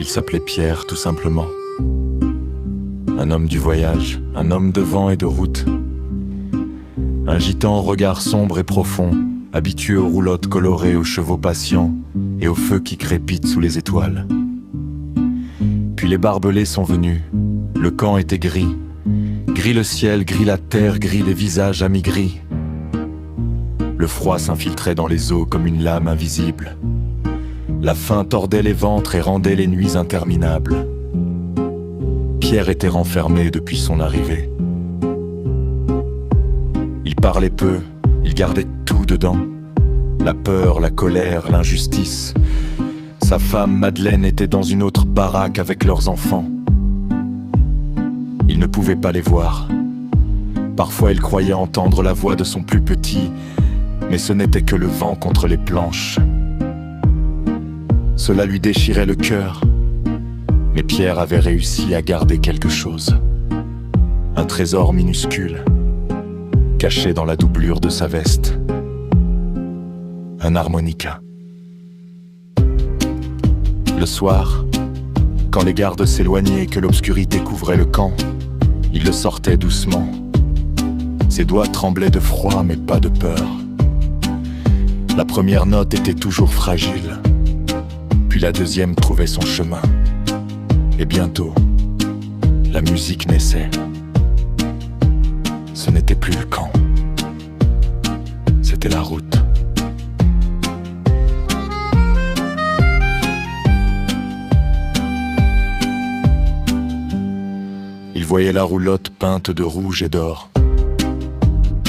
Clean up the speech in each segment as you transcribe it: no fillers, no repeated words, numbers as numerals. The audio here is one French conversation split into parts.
s'appelait Pierre, tout simplement. Un homme du voyage, un homme de vent et de route. Un gitan au regard sombre et profond, habitué aux roulottes colorées, aux chevaux patients et au feu qui crépite sous les étoiles. Puis les barbelés sont venus, le camp était gris. Gris le ciel, gris la terre, gris les visages à mi-gris. Le froid s'infiltrait dans les eaux comme une lame invisible. La faim tordait les ventres et rendait les nuits interminables. Pierre était renfermé depuis son arrivée. Il parlait peu, il gardait tout dedans. La peur, la colère, l'injustice. Sa femme, Madeleine, était dans une autre baraque avec leurs enfants. Il ne pouvait pas les voir. Parfois il croyait entendre la voix de son plus petit, mais ce n'était que le vent contre les planches. Cela lui déchirait le cœur, mais Pierre avait réussi à garder quelque chose. Un trésor minuscule, caché dans la doublure de sa veste. Un harmonica. Le soir, quand les gardes s'éloignaient et que l'obscurité couvrait le camp, il le sortait doucement. Ses doigts tremblaient de froid mais pas de peur. La première note était toujours fragile, puis la deuxième trouvait son chemin. Et bientôt, la musique naissait. Ce n'était plus le camp, c'était la route. Il voyait la roulotte peinte de rouge et d'or,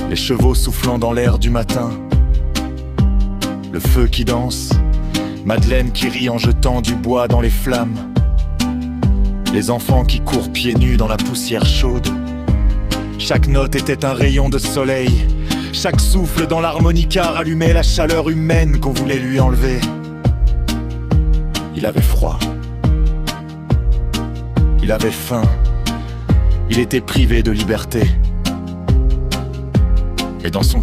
les chevaux soufflant dans l'air du matin, le feu qui danse, Madeleine qui rit en jetant du bois dans les flammes, les enfants qui courent pieds nus dans la poussière chaude. Chaque note était un rayon de soleil, chaque souffle dans l'harmonica rallumait la chaleur humaine qu'on voulait lui enlever. Il avait froid, il avait faim, il était privé de liberté. Et dans son